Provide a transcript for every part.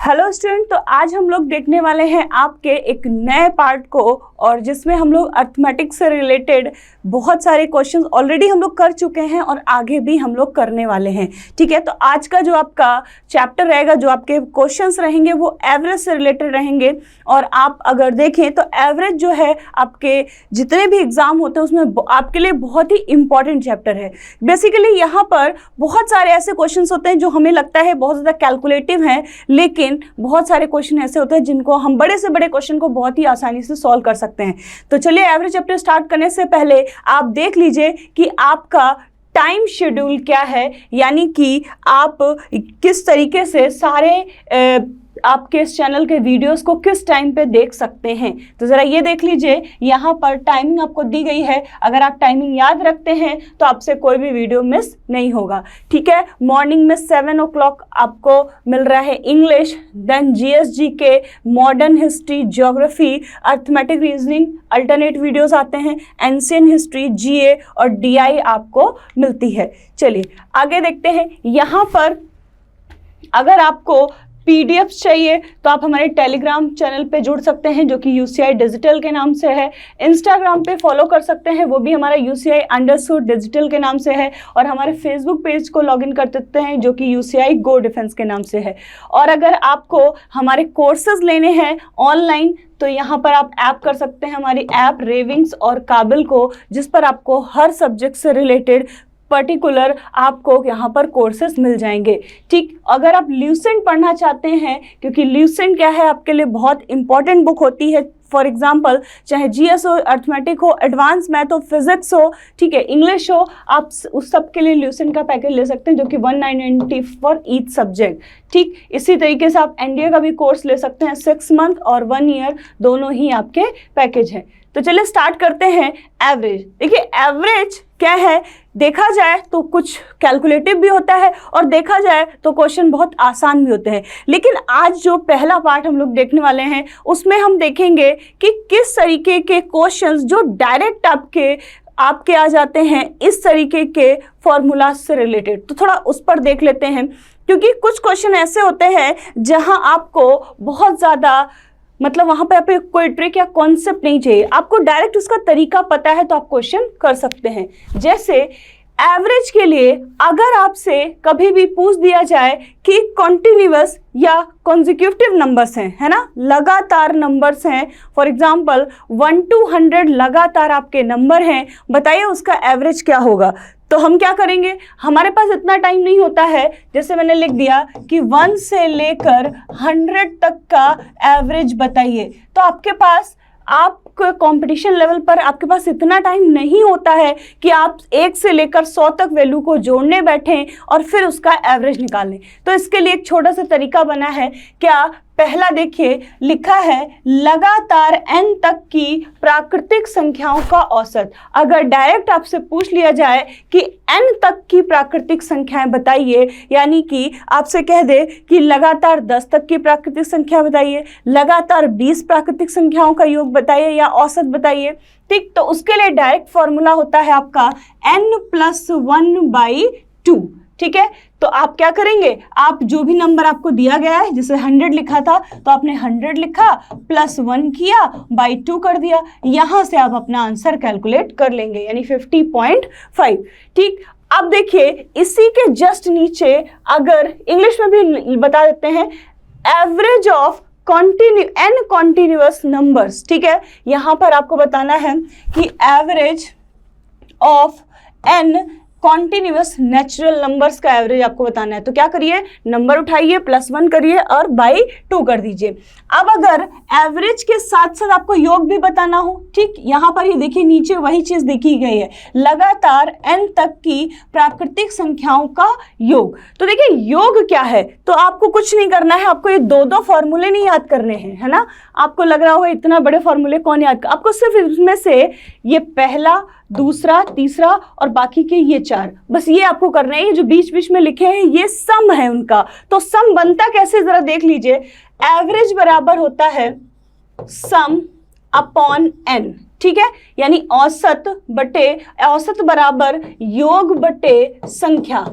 Hello student, तो आज हम लोग देखने वाले हैं आपके एक नए पार्ट को, और जिसमें हम लोग अर्थमेटिक्स से रिलेटेड बहुत सारे क्वेश्चंस ऑलरेडी हम लोग कर चुके हैं और आगे भी हम लोग करने वाले हैं। ठीक है, तो आज का जो आपका चैप्टर रहेगा, जो आपके क्वेश्चंस रहेंगे वो एवरेज से रिलेटेड रहेंगे। और आप अगर देखें तो एवरेज जो है आपके जितने भी एग्जाम होते हैं उसमें आपके लिए बहुत ही इंपॉर्टेंट चैप्टर है। बेसिकली यहाँ पर बहुत सारे ऐसे क्वेश्चंस होते हैं जो हमें लगता है बहुत ज़्यादा कैलकुलेटिव हैं, लेकिन बहुत सारे क्वेश्चन ऐसे होते हैं जिनको हम बड़े से बड़े क्वेश्चन को बहुत ही आसानी से सॉल्व कर सकते हैं। तो चलिए, एवरेज चैप्टर स्टार्ट करने से पहले आप देख लीजिए कि आपका टाइम शेड्यूल क्या है, यानी कि आप किस तरीके से सारे आपके इस चैनल के वीडियोस को किस टाइम पे देख सकते हैं। तो ज़रा ये देख लीजिए, यहाँ पर टाइमिंग आपको दी गई है। अगर आप टाइमिंग याद रखते हैं तो आपसे कोई भी वीडियो मिस नहीं होगा। ठीक है, मॉर्निंग में 7 o'clock आपको मिल रहा है इंग्लिश, देन जीएसजी के, modern history, geography, arithmetic reasoning, alternate videos आते हैं, एंशियंट हिस्ट्री, जीए और डीआई आपको मिलती है। चलिए आगे देखते हैं। यहाँ पर अगर आपको पीडीएफ्स चाहिए तो आप हमारे टेलीग्राम चैनल पे जुड़ सकते हैं, जो कि यूसीआई डिजिटल के नाम से है। इंस्टाग्राम पे फॉलो कर सकते हैं, वो भी हमारा UCI_डिजिटल के नाम से है। और हमारे फेसबुक पेज को लॉगिन कर सकते हैं, जो कि UCI गो डिफेंस के नाम से है। और अगर आपको हमारे कोर्सेज लेने हैं ऑनलाइन तो यहाँ पर आप ऐप कर सकते हैं, हमारी ऐप रेविंग्स और काबिल को, जिस पर आपको हर सब्जेक्ट से रिलेटेड पर्टिकुलर आपको यहाँ पर कोर्सेस मिल जाएंगे। ठीक, अगर आप ल्यूसेंट पढ़ना चाहते हैं, क्योंकि ल्यूसेंट क्या है आपके लिए बहुत इंपॉर्टेंट बुक होती है। फॉर एग्जाम्पल, चाहे जीएस हो, अर्थमेटिक हो, एडवांस मैथ हो, फिजिक्स हो, ठीक है, इंग्लिश हो, आप उस सब के लिए ल्यूसेंट का पैकेज ले सकते हैं, जो कि 1990 फॉर ईच सब्जेक्ट। ठीक, इसी तरीके से आप एनडीए का भी कोर्स ले सकते हैं, 6 मंथ और 1 ईयर दोनों ही आपके पैकेज हैं। तो चलिए स्टार्ट करते हैं। एवरेज, देखिए एवरेज क्या है, देखा जाए तो कुछ कैलकुलेटिव भी होता है और देखा जाए तो क्वेश्चन बहुत आसान भी होते हैं। लेकिन आज जो पहला पार्ट हम लोग देखने वाले हैं उसमें हम देखेंगे कि किस तरीके के क्वेश्चंस जो डायरेक्ट आपके आ जाते हैं इस तरीके के फॉर्मूला से रिलेटेड। तो थोड़ा उस पर देख लेते हैं, क्योंकि कुछ क्वेश्चन ऐसे होते हैं जहां आपको बहुत ज़्यादा मतलब वहाँ पे आपको कोई ट्रिक या कॉन्सेप्ट नहीं चाहिए, आपको डायरेक्ट उसका तरीका पता है तो आप क्वेश्चन कर सकते हैं। जैसे एवरेज के लिए अगर आपसे कभी भी पूछ दिया जाए कि कॉन्टिन्यूअस या कॉन्जिक्यूटिव नंबर्स हैं, है ना, लगातार नंबर्स हैं, फॉर एग्जांपल 1 to 100 लगातार आपके नंबर हैं, बताइए उसका एवरेज क्या होगा। तो हम क्या करेंगे, हमारे पास इतना टाइम नहीं होता है, जैसे मैंने लिख दिया कि 1 से लेकर 100 तक का एवरेज बताइए। तो आपके पास कंपटीशन लेवल पर आपके पास इतना टाइम नहीं होता है कि आप 1 से लेकर 100 तक वैल्यू को जोड़ने बैठें और फिर उसका एवरेज निकालें। तो इसके लिए एक छोटा सा तरीका बना है। क्या, पहला देखिए, लिखा है लगातार n तक की प्राकृतिक संख्याओं का औसत। अगर डायरेक्ट आपसे पूछ लिया जाए कि n तक की प्राकृतिक संख्याएं बताइए, यानी कि आपसे कह दे कि लगातार 10 तक की प्राकृतिक संख्या बताइए, लगातार 20 प्राकृतिक संख्याओं का योग बताइए या औसत बताइए। ठीक, तो उसके लिए डायरेक्ट फॉर्मूला होता है आपका n+1/2। ठीक है, तो आप क्या करेंगे, आप जो भी नंबर आपको दिया गया है, जैसे 100 लिखा था तो आपने 100 लिखा, +1 किया, बाई 2 कर दिया, यहां से आप अपना आंसर कैलकुलेट कर लेंगे, यानी 50.5। ठीक, अब देखिए इसी के जस्ट नीचे अगर इंग्लिश में भी बता देते हैं, average of n continuous numbers. ठीक है, यहां पर आपको बताना है कि average of n continuous natural numbers का एवरेज आपको बताना है। तो क्या करिए, नंबर उठाइए, +1 करिए और बाई 2 कर दीजिए। अब अगर एवरेज के साथ साथ आपको योग भी बताना हो, ठीक, यहाँ पर ये देखिए नीचे वही चीज लिखी गई है, लगातार n तक की प्राकृतिक संख्याओं का योग। तो देखिए योग क्या है, तो आपको कुछ नहीं करना है, आपको ये 2 फॉर्मूले नहीं याद करने हैं, है ना। आपको लग रहा होगा इतना बड़े फॉर्मूले कौन याद कर, आपको सिर्फ इसमें से ये पहला, दूसरा, तीसरा और बाकी के ये 4, बस ये आपको करना है। ये जो बीच बीच में लिखे हैं ये सम है उनका। तो सम बनता कैसे, जरा देख लीजिए। एवरेज बराबर होता है सम अपॉन n। ठीक है, यानी औसत बराबर योग बटे संख्या।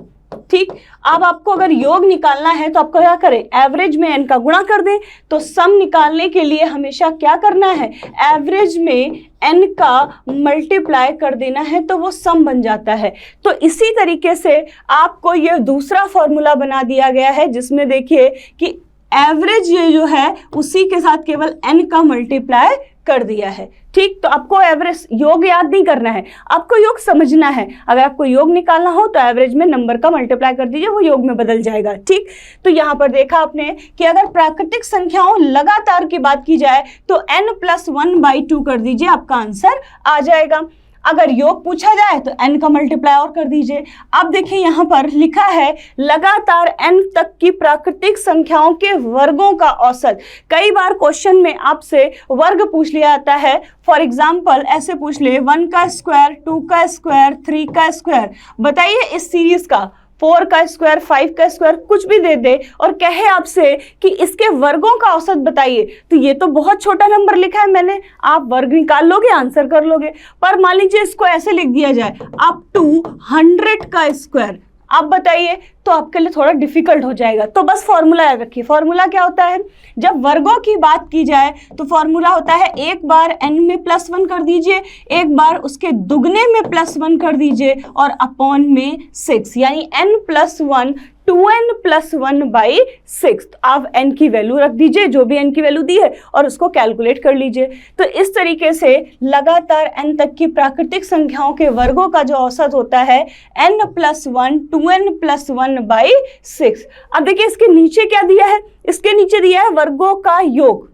ठीक, अब आपको अगर योग निकालना है तो आपको क्या करें, एवरेज में n का गुणा कर दें। तो सम निकालने के लिए हमेशा क्या करना है, एवरेज में n का मल्टीप्लाई कर देना है, तो वो सम बन जाता है। तो इसी तरीके से आपको ये दूसरा फॉर्मूला बना दिया गया है, जिसमें देखिए कि एवरेज ये जो है उसी के साथ केवल n का मल्टीप्लाई कर दिया है। ठीक, तो आपको एवरेज योग याद नहीं करना है, आपको योग समझना है। अगर आपको योग निकालना हो तो एवरेज में नंबर का मल्टीप्लाई कर दीजिए, वो योग में बदल जाएगा। ठीक, तो यहाँ पर देखा आपने कि अगर प्राकृतिक संख्याओं लगातार की बात की जाए तो n+1/2 कर दीजिए, आपका आंसर आ जाएगा। अगर योग पूछा जाए तो n का मल्टीप्लाई और कर दीजिए। अब देखिए यहाँ पर लिखा है लगातार n तक की प्राकृतिक संख्याओं के वर्गों का औसत। कई बार क्वेश्चन में आपसे वर्ग पूछ लिया जाता है। फॉर एग्जाम्पल ऐसे पूछ ले 1 का स्क्वायर, 2 का स्क्वायर, 3 का स्क्वायर। बताइए इस सीरीज का 4 का स्क्वायर, 5 का स्क्वायर कुछ भी दे दे और कहे आपसे कि इसके वर्गों का औसत बताइए, तो ये तो बहुत छोटा नंबर लिखा है मैंने, आप वर्ग निकाल लोगे, आंसर कर लोगे। पर मान लीजिए इसको ऐसे लिख दिया जाए अप टू 100 का स्क्वायर, आप बताइए, तो आपके लिए थोड़ा डिफिकल्ट हो जाएगा। तो बस फॉर्मूला याद रखिए। फॉर्मूला क्या होता है, जब वर्गों की बात की जाए तो फॉर्मूला होता है एक बार n में +1 कर दीजिए, एक बार उसके दुगने में +1 कर दीजिए और अपॉन में 6, यानी n+1 2n+1/6। आप n की वैल्यू रख दीजिए, जो भी n की वैल्यू दी है, और उसको कैलकुलेट कर लीजिए। तो इस तरीके से लगातार n तक की प्राकृतिक संख्याओं के वर्गों का जो औसत होता है n+1 2n+1/6। अब देखिए इसके नीचे क्या दिया है, इसके नीचे दिया है वर्गों का योग।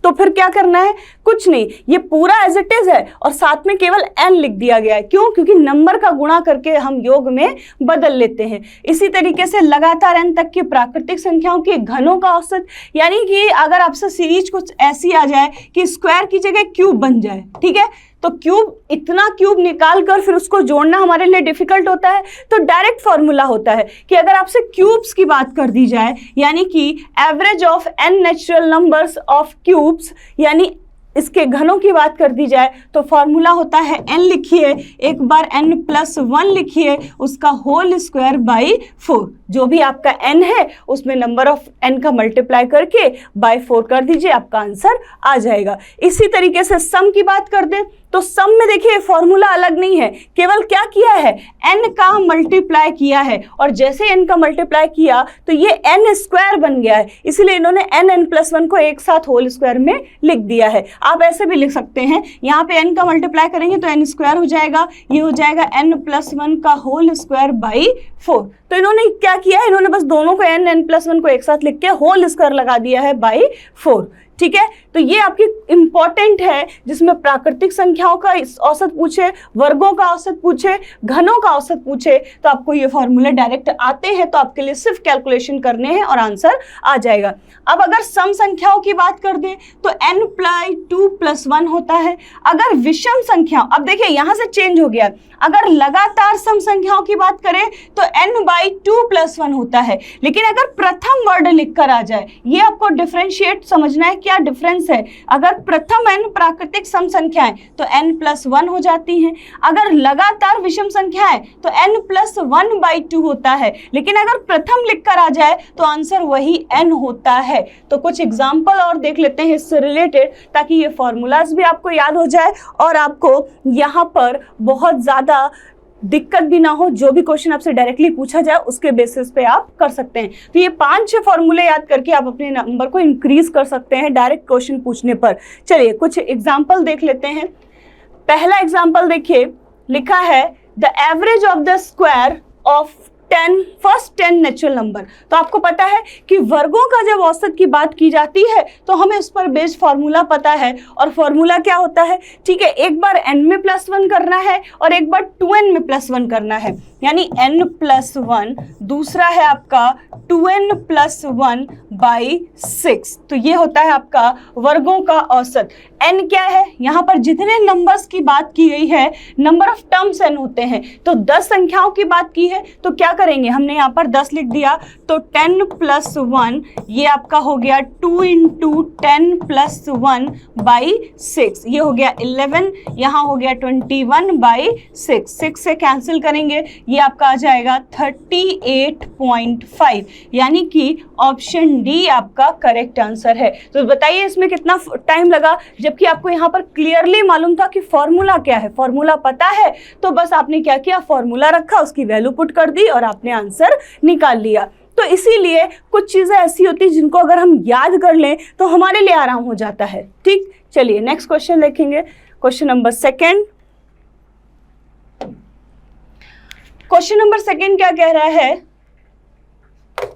तो फिर क्या करना है, कुछ नहीं, ये पूरा एज इट इज है और साथ में केवल n लिख दिया गया है। क्यों, क्योंकि नंबर का गुणा करके हम योग में बदल लेते हैं। इसी तरीके से लगातार n तक की प्राकृतिक संख्याओं के घनों का औसत, यानी कि अगर आपसे सीरीज कुछ ऐसी आ जाए कि स्क्वायर की जगह क्यूब बन जाए, ठीक है, तो क्यूब, इतना क्यूब निकाल कर फिर उसको जोड़ना हमारे लिए डिफिकल्ट होता है। तो डायरेक्ट फॉर्मूला होता है कि अगर आपसे क्यूब्स की बात कर दी जाए, यानी कि average of n natural numbers of cubes, यानी इसके घनों की बात कर दी जाए, तो फॉर्मूला होता है n लिखिए, एक बार n+1 लिखिए, उसका होल स्क्वायर बाई 4। जो भी आपका n है उसमें नंबर ऑफ n का मल्टीप्लाई करके बाई 4 कर दीजिए, आपका आंसर आ जाएगा। इसी तरीके से सम की बात कर दें तो सम में देखिए फॉर्मूला अलग नहीं है, केवल क्या किया है, n का मल्टीप्लाई किया है, और जैसे n का मल्टीप्लाई किया तो ये n स्क्वायर बन गया है, इसलिए इन्होंने n+1 को एक साथ होल स्क्वायर में लिख दिया है। आप ऐसे भी लिख सकते हैं, यहाँ पे n का मल्टीप्लाई करेंगे तो n स्क्वायर हो जाएगा, ये हो जाएगा n+1 का होल स्क्वायर बाई 4। तो इन्होंने क्या किया है, इन्होंने बस दोनों को n+1 को एक साथ लिख के होल स्क्वायर लगा दिया है बाई 4। ठीक है, तो ये आपकी इंपॉर्टेंट है, जिसमें प्राकृतिक संख्याओं का औसत पूछे, वर्गों का औसत पूछे, घनों का औसत पूछे, तो आपको ये फॉर्मूले डायरेक्ट आते हैं, तो आपके लिए सिर्फ कैलकुलेशन करने हैं और आंसर आ जाएगा। अब अगर सम संख्याओं की बात कर दें तो n+2+1 होता है। अगर विषम संख्या, अब देखिए यहां से चेंज हो गया, अगर लगातार सम संख्याओं की बात करें तो n/2+1 होता है। लेकिन अगर प्रथम वर्ड लिखकर आ जाए, ये आपको डिफरेंशिएट समझना है, क्या डिफरेंस है। अगर प्रथम n प्राकृतिक सम संख्याएं तो n+1 हो जाती हैं, अगर लगातार विषम संख्याएं तो n+1/2 होता है। लेकिन अगर प्रथम लिखकर आ जाए तो आंसर वही n होता है। तो कुछ एग्जाम्पल और देख लेते हैं इससे रिलेटेड, ताकि ये फॉर्मूलाज भी आपको याद हो जाए और आपको यहाँ पर बहुत ज्यादा दिक्कत भी ना हो। जो भी क्वेश्चन आपसे डायरेक्टली पूछा जाए उसके बेसिस पे आप कर सकते हैं। तो ये 5-6 फॉर्मूले याद करके आप अपने नंबर को इंक्रीज कर सकते हैं डायरेक्ट क्वेश्चन पूछने पर। चलिए कुछ एग्जाम्पल देख लेते हैं। पहला एग्जाम्पल देखिए, लिखा है the average of the square of first 10 natural number. तो आपको पता है कि वर्गों का जब औसत की बात की जाती है तो हमें उस पर बेस्ड फॉर्मूला पता है, और फॉर्मूला क्या होता है, ठीक है, एक बार n में +1 करना है और एक बार 2n में +1 करना है, यानी n+1, दूसरा है आपका 2n+1/6। तो ये होता है आपका वर्गों का औसत। n क्या है, यहाँ पर जितने नंबर्स की बात की गई है, नंबर ऑफ टर्म्स n होते हैं, तो 10 संख्याओं की बात की है, तो क्या करेंगे, हमने यहाँ पर 10 लिख दिया, तो 10 + 1 ये आपका हो गया 2 × 10 + 1 / 6, ये हो गया 11, यहाँ हो गया 21/6, 6 से कैंसिल करेंगे, ये आपका आ जाएगा 38.5, यानी कि ऑप्शन डी आपका करेक्ट आंसर है। तो बताइए इसमें कितना टाइम लगा, जबकि आपको यहाँ पर क्लियरली मालूम था कि फॉर्मूला क्या है, फॉर्मूला पता है, तो बस आपने क्या किया, फॉर्मूला रखा, उसकी वैल्यू पुट कर दी और आपने आंसर निकाल लिया। तो इसीलिए कुछ चीज़ें ऐसी होती हैं जिनको अगर हम याद कर लें तो हमारे लिए आराम हो जाता है। ठीक, चलिए नेक्स्ट क्वेश्चन देखेंगे, क्वेश्चन नंबर 2। क्वेश्चन नंबर 2 क्या कह रहा है,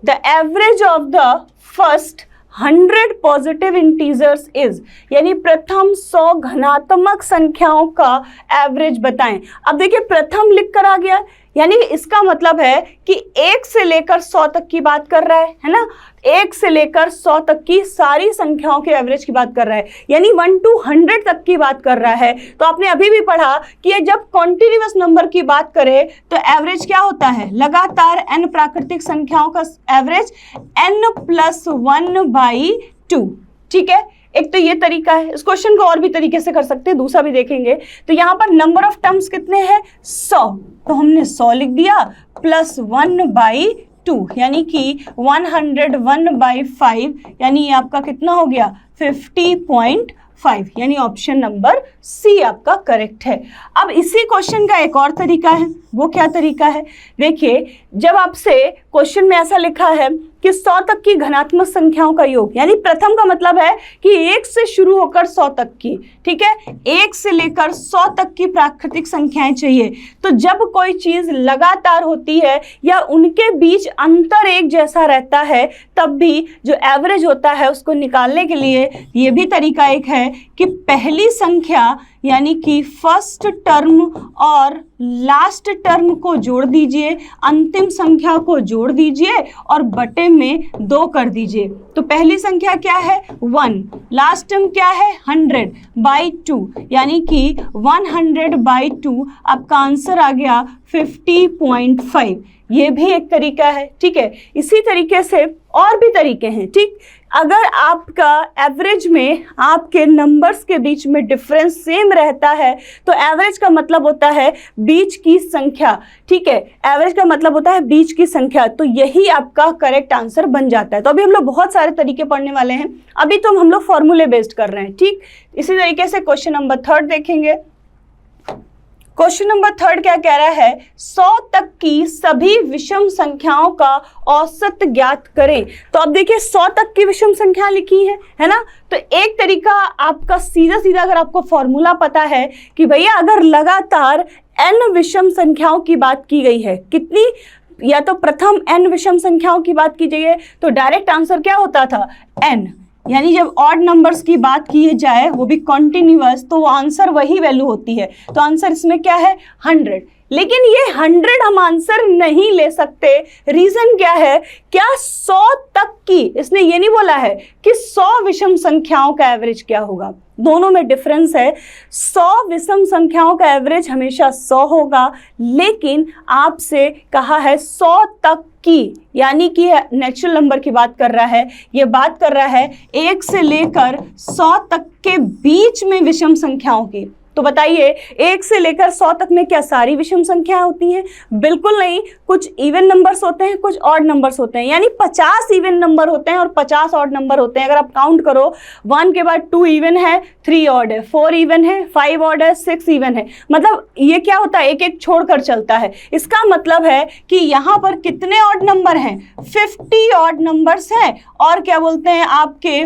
the average of the first 100 positive integers is, यानी प्रथम 100 धनात्मक संख्याओं का एवरेज बताएं। अब देखिए प्रथम लिख कर आ गया, यानी इसका मतलब है कि 1 से लेकर 100 तक की बात कर रहा है ना, 1 से लेकर 100 तक की सारी संख्याओं के एवरेज की बात कर रहा है, यानी 1 to 100 तक की बात कर रहा है। तो आपने अभी भी पढ़ा कि जब कॉन्टिन्यूअस नंबर की बात करें तो एवरेज क्या होता है, लगातार n प्राकृतिक संख्याओं का एवरेज n + 1/2। ठीक है, एक तो ये तरीका है, इस क्वेश्चन को और भी तरीके से कर सकते हैं, दूसरा भी देखेंगे। तो यहाँ पर नंबर ऑफ टर्म्स कितने हैं, 100, तो हमने 100 लिख दिया, + 1/2, यानी कि 101/5, यानी ये आपका कितना हो गया, 50.5, यानी ऑप्शन नंबर सी आपका करेक्ट है। अब इसी क्वेश्चन का एक और तरीका है, वो क्या तरीका है, देखिए जब आपसे क्वेश्चन में ऐसा लिखा है कि 100 तक की धनात्मक संख्याओं का योग, यानी प्रथम का मतलब है कि 1 से शुरू होकर 100 तक की, ठीक है, 1 से लेकर 100 तक की प्राकृतिक संख्याएं चाहिए। तो जब कोई चीज लगातार होती है या उनके बीच अंतर एक जैसा रहता है, तब भी जो एवरेज होता है उसको निकालने के लिए ये भी तरीका एक है कि पहली संख्या यानी कि फर्स्ट टर्म और लास्ट टर्म को जोड़ दीजिए, अंतिम संख्या को जोड़ दीजिए और बटे में 2 कर दीजिए। तो पहली संख्या क्या है, 1, लास्ट टर्म क्या है, 100/2, यानी कि 100/2 आपका आंसर आ गया 50.5। ये भी एक तरीका है। ठीक है, इसी तरीके से और भी तरीके हैं। ठीक, अगर आपका एवरेज में आपके नंबर्स के बीच में डिफरेंस सेम रहता है तो एवरेज का मतलब होता है बीच की संख्या। ठीक है, एवरेज का मतलब होता है बीच की संख्या, तो यही आपका करेक्ट आंसर बन जाता है। तो अभी हम लोग बहुत सारे तरीके पढ़ने वाले हैं, अभी तो हम लोग फॉर्मूले बेस्ड कर रहे हैं। ठीक, इसी तरीके से क्वेश्चन नंबर 3 देखेंगे। क्वेश्चन नंबर 3 क्या कह रहा है, 100 तक की सभी विषम संख्याओं का औसत ज्ञात करें। तो अब देखिए 100 तक की विषम संख्या लिखी है ना, तो एक तरीका आपका सीधा सीधा, अगर आपको फॉर्मूला पता है कि भैया अगर लगातार n विषम संख्याओं की बात की गई है, कितनी, या तो प्रथम n विषम संख्याओं की बात की गई है, तो डायरेक्ट आंसर क्या होता था, n, यानी जब ऑड नंबर्स की बात की जाए वो भी कॉन्टिन्यूअस, तो आंसर वही वैल्यू होती है। तो आंसर इसमें क्या है, 100। लेकिन ये 100 हम आंसर नहीं ले सकते। रीजन क्या है, क्या 100 तक की, इसने ये नहीं बोला है कि 100 विषम संख्याओं का एवरेज क्या होगा, दोनों में डिफरेंस है। 100 विषम संख्याओं का एवरेज हमेशा 100 होगा, लेकिन आपसे कहा है 100 तक की, यानी कि नेचुरल नंबर की बात कर रहा है, ये बात कर रहा है 1 से लेकर 100 तक के बीच में विषम संख्याओं की। तो बताइए 1 से लेकर 100 तक में क्या सारी विषम संख्याएं होती हैं, बिल्कुल नहीं, कुछ इवन नंबर्स होते हैं, कुछ ऑड नंबर्स होते हैं, यानी 50 इवन नंबर होते हैं और 50 ऑड नंबर होते हैं। अगर आप काउंट करो, 1 के बाद 2 इवन है, 3 ऑड है, 4 इवन है, 5 ऑड है, 6 इवन है, मतलब ये क्या होता है, एक एक छोड़कर चलता है। इसका मतलब है कि यहाँ पर कितने ऑड नंबर हैं, 50 ऑड नंबर्स हैं, और क्या बोलते हैं आपके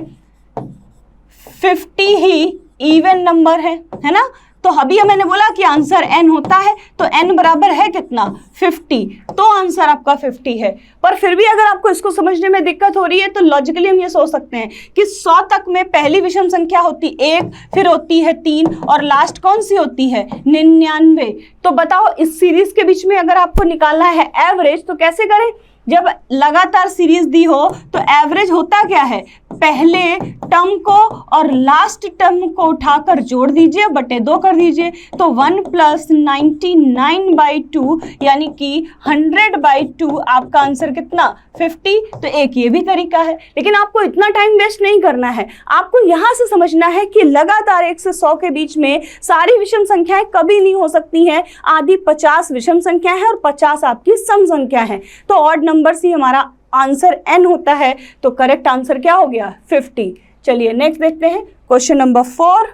50 ही इवन नंबर है ना। तो अभी मैंने बोला कि आंसर n होता है, तो n बराबर है कितना, 50, तो आंसर आपका 50 है। पर फिर भी अगर आपको इसको समझने में दिक्कत हो रही है तो लॉजिकली हम ये सोच सकते हैं कि 100 तक में पहली विषम संख्या होती 1, फिर होती है 3 और लास्ट कौन सी होती है, 99। तो बताओ इस सीरीज के बीच में अगर आपको निकालना है एवरेज तो कैसे करें, जब लगातार सीरीज दी हो तो एवरेज होता क्या है, पहले टर्म को और लास्ट टर्म को उठाकर जोड़ दीजिए, बटे 2 कर दीजिए, तो 1 + 99/2 यानी कि 100/2 आपका आंसर कितना 50। तो एक ये भी तरीका है, लेकिन आपको इतना टाइम वेस्ट नहीं करना है। आपको यहां से समझना है कि लगातार 1 से 100 के बीच में सारी विषम संख्याएं कभी नहीं हो सकती हैं। आदि 50 विषम संख्या है और 50 आपकी सम संख्या है, तो ऑड नंबर से हमारा आंसर n होता है। तो करेक्ट आंसर क्या हो गया 50। चलिए नेक्स्ट देखते हैं क्वेश्चन नंबर 4।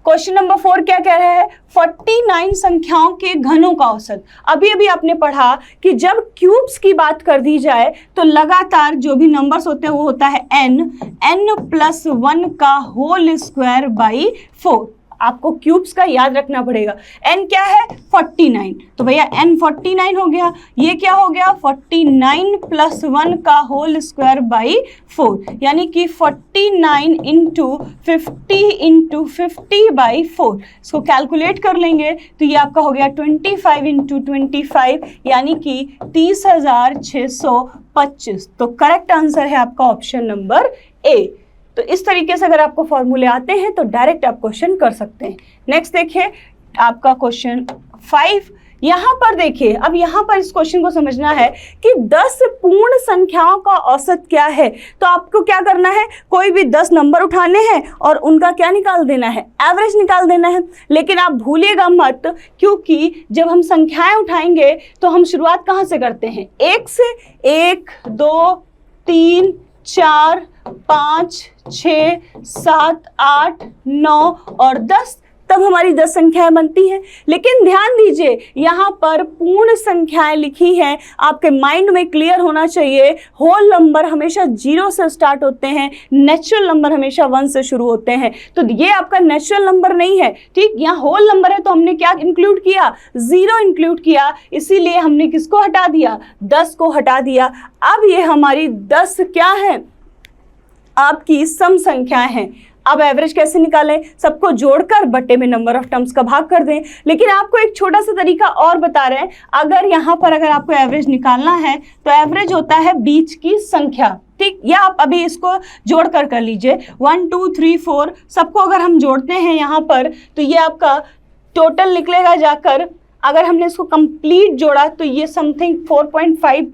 क्वेश्चन नंबर 4 क्या कह रहा है, 49 संख्याओं के घनों का औसत। अभी अभी आपने पढ़ा कि जब क्यूब्स की बात कर दी जाए तो लगातार जो भी नंबर्स होते हैं वो होता है n + 1 का होल स्क्वायर बाई 4। आपको क्यूब्स का याद रखना पड़ेगा। n क्या है 49, तो भैया n 49 हो गया। ये क्या हो गया 49 + 1 का होल स्क्वायर बाई 4, यानी कि 49 × 50 × 50/4। इसको कैलकुलेट कर लेंगे तो ये आपका हो गया 25 × 25, यानी कि 30,625। तो करेक्ट आंसर है आपका ऑप्शन नंबर ए। तो इस तरीके से अगर आपको फॉर्मूले आते हैं तो डायरेक्ट आप क्वेश्चन कर सकते हैं। नेक्स्ट देखिए आपका क्वेश्चन 5। यहाँ पर देखिए, अब यहाँ पर इस क्वेश्चन को समझना है कि 10 पूर्ण संख्याओं का औसत क्या है। तो आपको क्या करना है, कोई भी 10 नंबर उठाने हैं और उनका क्या निकाल देना है, एवरेज निकाल देना है। लेकिन आप भूलिएगा मत, क्योंकि जब हम संख्याएं उठाएंगे तो हम शुरुआत कहाँ से करते हैं, 1 से। 1 2 3 4 5 6 7 8 9 और 10, तब हमारी 10 संख्याएं बनती हैं। लेकिन ध्यान दीजिए यहाँ पर पूर्ण संख्याएं लिखी हैं, आपके माइंड में क्लियर होना चाहिए। होल नंबर हमेशा 0 से स्टार्ट होते हैं, नेचुरल नंबर हमेशा 1 से शुरू होते हैं। तो ये आपका नेचुरल नंबर नहीं है, ठीक। यहाँ होल नंबर है तो हमने क्या इंक्लूड किया, 0 इंक्लूड किया, इसीलिए हमने किसको हटा दिया, 10 को हटा दिया। अब ये हमारी 10 क्या है, आपकी सम संख्याएं हैं। अब एवरेज कैसे निकालें, सबको जोड़कर बटे में नंबर ऑफ टर्म्स का भाग कर दें। लेकिन आपको एक छोटा सा तरीका और बता रहे हैं, अगर यहाँ पर अगर आपको एवरेज निकालना है तो एवरेज होता है बीच की संख्या, ठीक। या आप अभी इसको जोड़कर कर लीजिए, 1 2 3 4 सबको अगर हम जोड़ते हैं यहाँ पर तो ये आपका टोटल निकलेगा जाकर, अगर हमने इसको कंप्लीट जोड़ा तो ये समथिंग 4.5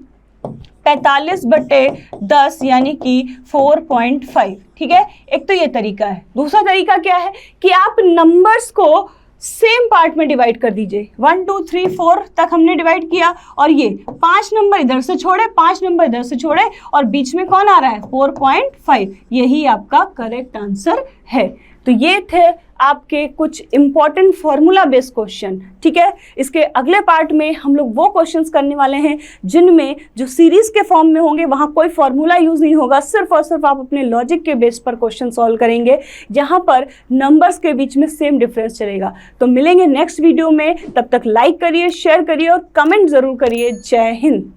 45/10 यानी कि 4.5, ठीक है। एक तो ये तरीका है। दूसरा तरीका क्या है कि आप नंबर्स को सेम पार्ट में डिवाइड कर दीजिए। 1 2 3 4 तक हमने डिवाइड किया और ये 5 नंबर इधर से छोड़े, 5 नंबर इधर से छोड़े और बीच में कौन आ रहा है 4.5। यही आपका करेक्ट आंसर है। तो ये थे आपके कुछ इंपॉर्टेंट फॉर्मूला बेस्ड क्वेश्चन, ठीक है। इसके अगले पार्ट में हम लोग वो क्वेश्चंस करने वाले हैं जिनमें जो सीरीज के फॉर्म में होंगे वहाँ कोई फॉर्मूला यूज नहीं होगा, सिर्फ और सिर्फ आप अपने लॉजिक के बेस पर क्वेश्चन सॉल्व करेंगे, जहाँ पर नंबर्स के बीच में सेम डिफरेंस चलेगा। तो मिलेंगे नेक्स्ट वीडियो में, तब तक लाइक करिए, शेयर करिए और कमेंट जरूर करिए। जय हिंद।